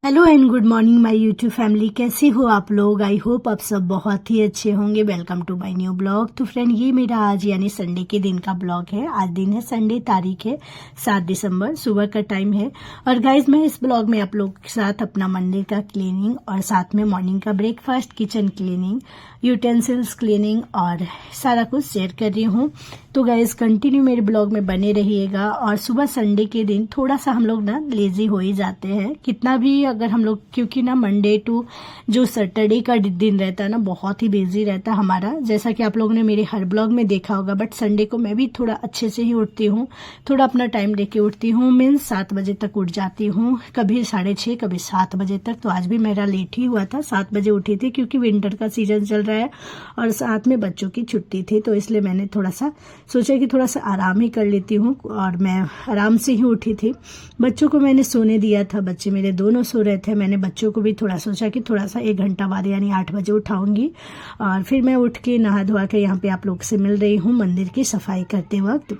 Hello and good morning my YouTube family. कैसे हो आप लोग? आई होप आप सब बहुत ही अच्छे होंगे। Welcome to my new blog. तो फ्रेंड, ये मेरा आज यानी संडे के दिन का ब्लॉग है। आज दिन है संडे, तारीख है 7 दिसंबर, सुबह का टाइम है। और गाइज, मैं इस ब्लॉग में आप लोग के साथ अपना मंदिर का क्लीनिंग और साथ में मॉर्निंग का breakfast, kitchen cleaning, utensils cleaning और सारा कुछ शेयर कर रही हूँ। तो गाइज, कंटिन्यू मेरे ब्लॉग में बने रहिएगा। और सुबह संडे के दिन थोड़ा सा हम लोग ना लेजी हो ही जाते हैं, कितना भी अगर हम लोग, क्योंकि ना मंडे टू जो सैटरडे का दिन रहता है ना, बहुत ही बिजी रहता है हमारा, जैसा कि आप लोगों ने मेरे हर ब्लॉग में देखा होगा। बट संडे को मैं भी थोड़ा अच्छे से ही उठती हूँ, थोड़ा अपना टाइम लेके उठती हूँ। मीन्स 7 बजे तक उठ जाती हूँ, कभी 6:30, कभी 7 बजे तक। तो आज भी मेरा लेट ही हुआ था, 7 बजे उठी थी, क्योंकि विंटर का सीजन चल रहा है और साथ में बच्चों की छुट्टी थी। तो इसलिए मैंने थोड़ा सा सोचा कि थोड़ा सा आराम ही कर लेती हूँ, और मैं आराम से ही उठी थी। बच्चों को मैंने सोने दिया था, बच्चे मेरे दोनों सो रहे थे। मैंने बच्चों को भी थोड़ा सोचा कि थोड़ा सा 1 घंटा बाद यानी 8 बजे उठाऊंगी। और फिर मैं उठ के नहा धोवा के यहाँ पे आप लोग से मिल रही हूँ मंदिर की सफाई करते वक्त।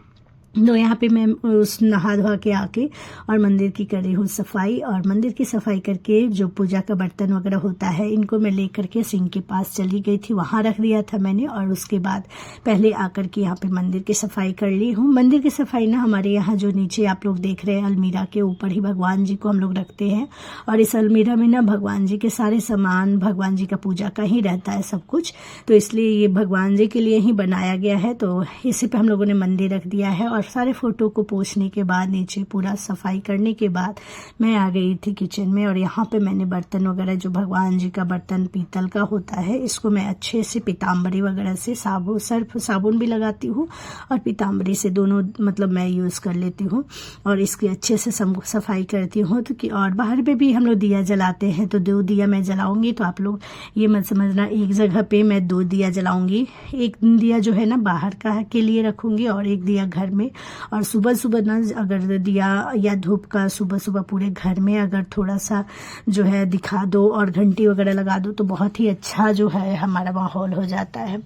तो यहाँ पे मैं उस नहा धोवा के आके और मंदिर की कर रही हूँ सफाई। और मंदिर की सफाई करके जो पूजा का बर्तन वगैरह होता है, इनको मैं लेकर के सिंक के पास चली गई थी, वहाँ रख दिया था मैंने। और उसके बाद पहले आकर के यहाँ पे मंदिर की सफाई कर ली हूँ। मंदिर की सफाई ना, हमारे यहाँ जो नीचे आप लोग देख रहे हैं, अलमीरा के ऊपर ही भगवान जी को हम लोग रखते हैं। और इस अलमीरा में ना भगवान जी के सारे सामान, भगवान जी का पूजा का ही रहता है सब कुछ। तो इसलिए ये भगवान जी के लिए ही बनाया गया है। तो इसी पे हम लोगों ने मंदिर रख दिया है। और सारे फोटो को पोंछने के बाद, नीचे पूरा सफाई करने के बाद मैं आ गई थी किचन में। और यहाँ पे मैंने बर्तन वगैरह, जो भगवान जी का बर्तन पीतल का होता है, इसको मैं अच्छे से पीताम्बरी वगैरह से साबुन, सर्फ साबुन भी लगाती हूँ और पीताम्बरी से, दोनों मतलब मैं यूज़ कर लेती हूँ। और इसकी अच्छे से सफाई करती हूँ। तो कि और बाहर पे भी हम लोग दिया जलाते हैं, तो 2 दिया मैं जलाऊंगी। तो आप लोग ये मत समझना एक जगह पे मैं 2 दिया जलाऊंगी। एक दिया जो है ना बाहर का के लिए रखूंगी और एक दिया घर में। और सुबह सुबह ना, अगर दिया या धूप का सुबह सुबह पूरे घर में अगर थोड़ा सा जो है दिखा दो और घंटी वगैरह लगा दो, तो बहुत ही अच्छा जो है हमारा माहौल हो जाता है।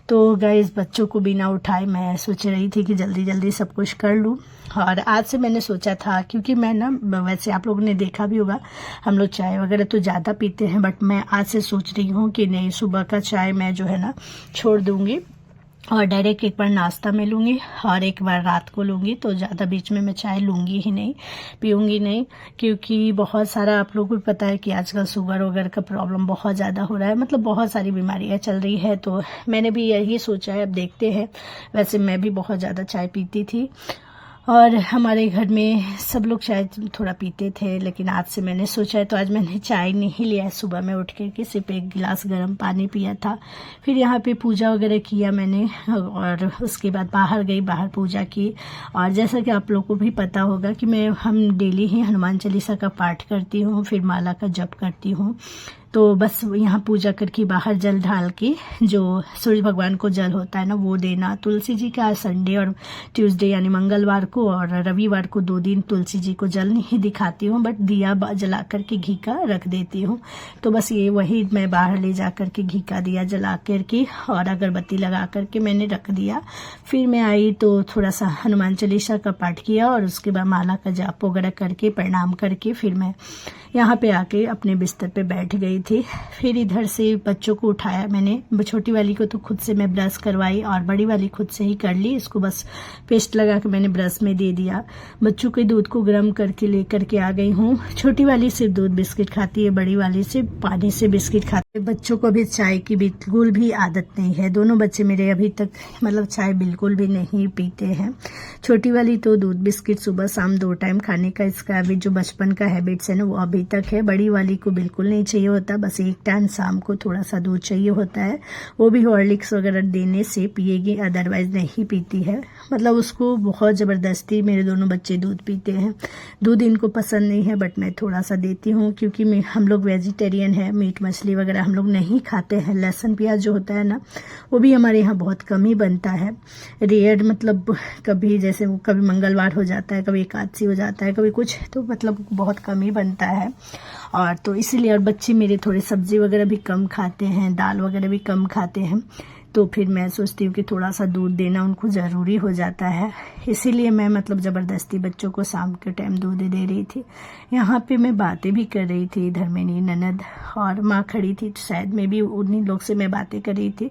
तो गाइस, बच्चों को बिना उठाए मैं सोच रही थी कि जल्दी जल्दी सब कुछ कर लूँ। और आज से मैंने सोचा था, क्योंकि मैं ना, वैसे आप लोगों ने देखा भी होगा, हम लोग चाय वगैरह तो ज़्यादा पीते हैं, बट मैं आज से सोच रही हूँ कि नहीं, सुबह का चाय मैं जो है ना छोड़ दूँगी और डायरेक्ट एक बार नाश्ता में लूँगी और एक बार रात को लूँगी। तो ज़्यादा बीच में मैं चाय लूँगी ही नहीं, पीऊँगी नहीं, क्योंकि बहुत सारा आप लोगों को पता है कि आजकल शुगर वगैरह का प्रॉब्लम बहुत ज़्यादा हो रहा है, मतलब बहुत सारी बीमारियाँ चल रही है। तो मैंने भी यही सोचा है, अब देखते हैं। वैसे मैं भी बहुत ज़्यादा चाय पीती थी और हमारे घर में सब लोग चाय थोड़ा पीते थे, लेकिन आज से मैंने सोचा है, तो आज मैंने चाय नहीं लिया है। सुबह में उठ के सिर्फ 1 गिलास गर्म पानी पिया था। फिर यहाँ पे पूजा वगैरह किया मैंने और उसके बाद बाहर गई, बाहर पूजा की। और जैसा कि आप लोग को भी पता होगा कि हम डेली ही हनुमान चालीसा का पाठ करती हूँ, फिर माला का जप करती हूँ। तो बस यहाँ पूजा करके बाहर जल ढाल के, जो सूर्य भगवान को जल होता है ना, वो देना। तुलसी जी का संडे और ट्यूसडे यानी मंगलवार को और रविवार को 2 दिन तुलसी जी को जल नहीं दिखाती हूँ, बट दिया जला करके घी का रख देती हूँ। तो बस ये वही मैं बाहर ले जा करके घी का दिया जला करके और अगरबत्ती लगा करके मैंने रख दिया। फिर मैं आई तो थोड़ा सा हनुमान चालीसा का पाठ किया और उसके बाद माला का जाप वगैरह करके प्रणाम करके फिर मैं यहाँ पे आके अपने बिस्तर पे बैठ गई थी। फिर इधर से बच्चों को उठाया मैंने। छोटी वाली को तो खुद से मैं ब्रश करवाई और बड़ी वाली खुद से ही कर ली। इसको बस पेस्ट लगा के मैंने ब्रश में दे दिया। बच्चों के दूध को गर्म करके लेकर के आ गई हूँ। छोटी वाली सिर्फ दूध बिस्किट खाती है, बड़ी वाली सिर्फ पानी से बिस्किट खाती है। बच्चों को भी चाय की बिल्कुल भी आदत नहीं है। दोनों बच्चे मेरे अभी तक मतलब चाय बिल्कुल भी नहीं पीते हैं। छोटी वाली तो दूध बिस्किट सुबह शाम 2 टाइम खाने का इसका अभी जो बचपन का हैबिट्स है ना, वो अभी तक है। बड़ी वाली को बिल्कुल नहीं चाहिए होता, बस 1 टाइम शाम को थोड़ा सा दूध चाहिए होता है, वो भी हॉर्लिक्स वगैरह देने से पिएगी, अदरवाइज नहीं पीती है। मतलब उसको बहुत ज़बरदस्ती मेरे दोनों बच्चे दूध पीते हैं। दूध इनको पसंद नहीं है, बट मैं थोड़ा सा देती हूँ, क्योंकि हम लोग वेजिटेरियन है, मीट मछली वगैरह हम लोग नहीं खाते हैं। लहसुन प्याज जो होता है ना, वो भी हमारे यहाँ बहुत कम ही बनता है, रेयर। मतलब कभी जैसे कभी मंगलवार हो जाता है, कभी एकादशी हो जाता है, कभी कुछ, तो मतलब बहुत कम ही बनता है। और तो इसीलिए, और बच्चे मेरे थोड़े सब्जी वगैरह भी कम खाते हैं, दाल वगैरह भी कम खाते हैं। तो फिर मैं सोचती हूँ कि थोड़ा सा दूध देना उनको ज़रूरी हो जाता है, इसीलिए मैं मतलब ज़बरदस्ती बच्चों को शाम के टाइम दूध दे रही थी। यहाँ पे मैं बातें भी कर रही थी, इधर मेरी ननद और माँ खड़ी थी, शायद मैं भी उन्हीं लोग से मैं बातें कर रही थी।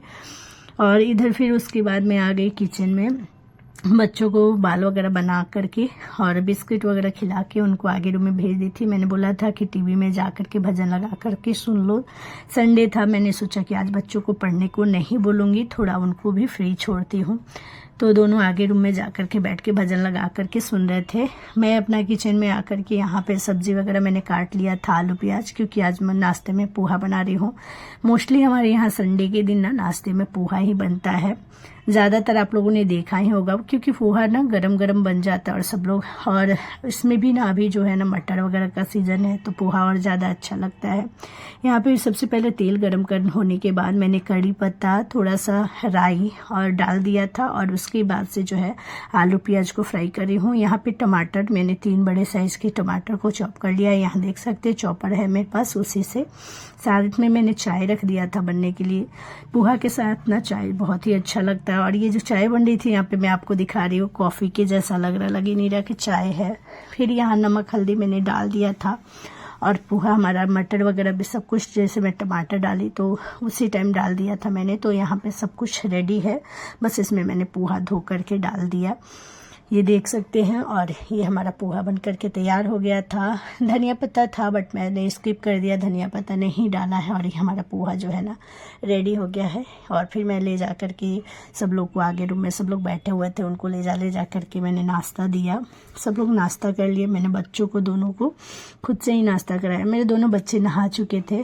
और इधर फिर उसके बाद मैं आ गई किचन में, बच्चों को बाल वगैरह बना करके और बिस्किट वगैरह खिला के उनको आगे रूम में भेज दी थी। मैंने बोला था कि टीवी में जा कर के भजन लगा करके सुन लो, संडे था, मैंने सोचा कि आज बच्चों को पढ़ने को नहीं बोलूँगी, थोड़ा उनको भी फ्री छोड़ती हूँ। तो दोनों आगे रूम में जा कर के बैठ के भजन लगा करके सुन रहे थे। मैं अपना किचन में आकर के यहाँ पे सब्जी वगैरह मैंने काट लिया था, आलू प्याज, क्योंकि आज मैं नाश्ते में पोहा बना रही हूँ। मोस्टली हमारे यहाँ संडे के दिन ना नाश्ते में पोहा ही बनता है, ज़्यादातर आप लोगों ने देखा ही होगा, क्योंकि पोहा ना गरम गरम बन जाता है और सब लोग, और इसमें भी ना अभी जो है ना मटर वगैरह का सीज़न है तो पोहा और ज़्यादा अच्छा लगता है। यहाँ पे सबसे पहले तेल गरम होने के बाद मैंने कड़ी पत्ता, थोड़ा सा राई और डाल दिया था, और उसके बाद से जो है आलू प्याज को फ्राई कर रही हूँ। यहाँ पे टमाटर मैंने 3 बड़े साइज़ के टमाटर को चॉप कर लिया, यहाँ देख सकते हैं चॉपर है मेरे पास, उसी से साथ में मैंने चाय रख दिया था बनने के लिए। पोहा के साथ ना चाय बहुत ही अच्छा लगता है, और ये जो चाय बन रही थी यहाँ पे मैं आपको दिखा रही हूँ, कॉफ़ी के जैसा लग ही नहीं रहा कि चाय है। फिर यहाँ नमक हल्दी मैंने डाल दिया था, और पोहा हमारा मटर वगैरह भी सब कुछ, जैसे मैं टमाटर डाली तो उसी टाइम डाल दिया था मैंने। तो यहाँ पे सब कुछ रेडी है, बस इसमें मैंने पोहा धो करके डाल दिया, ये देख सकते हैं। और ये हमारा पोहा बन करके तैयार हो गया था। धनिया पत्ता था बट मैंने स्किप कर दिया, धनिया पत्ता नहीं डाला है, और ये हमारा पोहा जो है ना रेडी हो गया है। और फिर मैं ले जा कर के सब लोग को, आगे रूम में सब लोग बैठे हुए थे, उनको ले जा कर के मैंने नाश्ता दिया। सब लोग नाश्ता कर लिए, मैंने बच्चों को दोनों को खुद से ही नाश्ता कराया। मेरे दोनों बच्चे नहा चुके थे,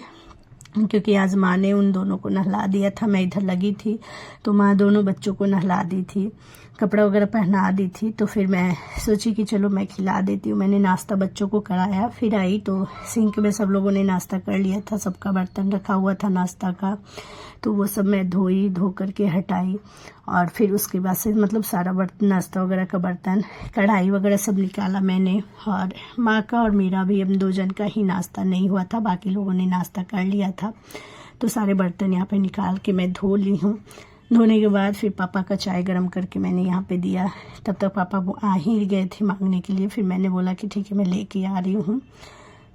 क्योंकि आज माँ ने उन दोनों को नहला दिया था, मैं इधर लगी थी तो माँ दोनों बच्चों को नहला दी थी, कपड़ा वगैरह पहना दी थी। तो फिर मैं सोची कि चलो मैं खिला देती हूँ। मैंने नाश्ता बच्चों को कराया, फिर आई तो सिंक में सब लोगों ने नाश्ता कर लिया था, सबका बर्तन रखा हुआ था नाश्ता का, तो वो सब मैं धो करके हटाई। और फिर उसके बाद से मतलब सारा बर्तन, नाश्ता वगैरह का बर्तन, कढ़ाई वगैरह सब निकाला मैंने। और माँ का और मेरा भी, हम 2 जन का ही नाश्ता नहीं हुआ था, बाकी लोगों ने नाश्ता कर लिया था। तो सारे बर्तन यहाँ पे निकाल के मैं धो ली हूँ। धोने के बाद फिर पापा का चाय गरम करके मैंने यहाँ पे दिया। तब तक पापा वो आ ही गए थे मांगने के लिए, फिर मैंने बोला कि ठीक है मैं लेके आ रही हूँ।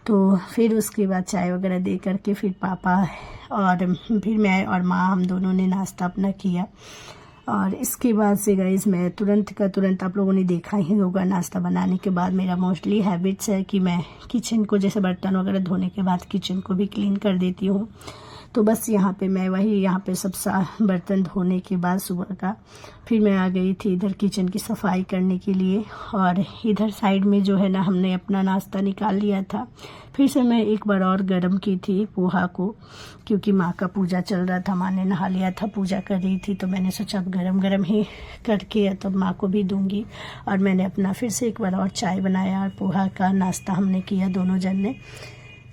तो फिर उसके बाद चाय वगैरह दे करके फिर पापा और फिर मैं और माँ, हम दोनों ने नाश्ता अपना किया। और इसके बाद से गाइस मैं तुरंत का तुरंत, आप लोगों ने देखा ही होगा, नाश्ता बनाने के बाद मेरा मोस्टली हैबिट्स है कि मैं किचन को, जैसे बर्तन वगैरह धोने के बाद किचन को भी क्लीन कर देती हूँ। तो बस यहाँ पे मैं वही, यहाँ पे सब बर्तन धोने के बाद सुबह का फिर मैं आ गई थी इधर किचन की सफाई करने के लिए। और इधर साइड में जो है ना हमने अपना नाश्ता निकाल लिया था। फिर से मैं एक बार और गरम की थी पोहा को, क्योंकि माँ का पूजा चल रहा था, माँ ने नहा लिया था, पूजा कर रही थी, तो मैंने सोचा अब गरम गरम ही करके तो माँ को भी दूंगी। और मैंने अपना फिर से एक बार और चाय बनाया और पोहा का नाश्ता हमने किया दोनों जन ने।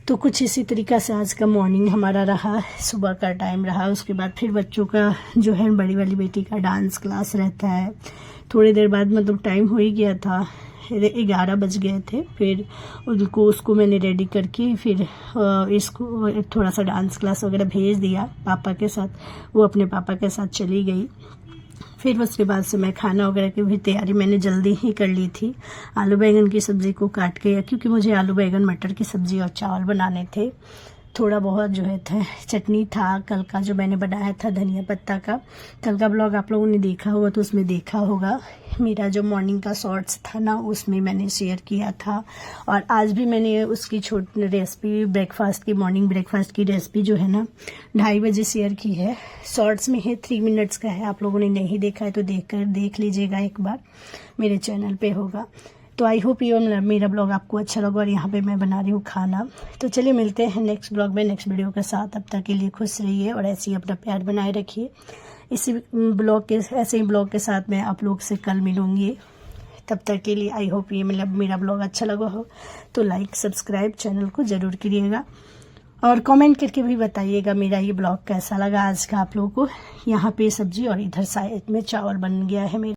तो कुछ इसी तरीक़ा से आज का मॉर्निंग हमारा रहा, सुबह का टाइम रहा। उसके बाद फिर बच्चों का जो है, बड़ी वाली बेटी का डांस क्लास रहता है। थोड़ी देर बाद मतलब टाइम हो ही गया था, 11 बज गए थे। फिर उसको मैंने रेडी करके फिर इसको थोड़ा सा डांस क्लास वगैरह भेज दिया पापा के साथ, वो अपने पापा के साथ चली गई। फिर उसके बाद से मैं खाना वगैरह की भी तैयारी मैंने जल्दी ही कर ली थी। आलू बैंगन की सब्ज़ी को काट के, क्योंकि मुझे आलू बैंगन मटर की सब्ज़ी और चावल बनाने थे। थोड़ा बहुत जो है था चटनी था कल का जो मैंने बनाया था धनिया पत्ता का। कल का ब्लॉग आप लोगों ने देखा होगा तो उसमें देखा होगा, मेरा जो मॉर्निंग का शॉर्ट्स था ना उसमें मैंने शेयर किया था। और आज भी मैंने उसकी छोटी रेसिपी, ब्रेकफास्ट की, मॉर्निंग ब्रेकफास्ट की रेसिपी जो है ना 2:30 बजे शेयर की है। शॉर्ट्स में है, 3 मिनट्स का है, आप लोगों ने नहीं देखा है तो देख लीजिएगा एक बार, मेरे चैनल पे होगा। तो आई होप ये मेरा ब्लॉग आपको अच्छा लगा। और यहाँ पे मैं बना रही हूँ खाना। तो चलिए मिलते हैं नेक्स्ट ब्लॉग में, नेक्स्ट वीडियो के साथ। अब तक के लिए खुश रहिए और ऐसे ही अपना प्यार बनाए रखिए। ऐसे ही ब्लॉग के साथ मैं आप लोग से कल मिलूँगी। तब तक के लिए आई होप ये मेरा ब्लॉग अच्छा लगा हो तो लाइक सब्सक्राइब चैनल को ज़रूर करिएगा। और कमेंट करके भी बताइएगा मेरा ये ब्लॉग कैसा लगा आज का आप लोगों को। यहाँ पे सब्जी और इधर साइड में चावल बन गया है मेरा।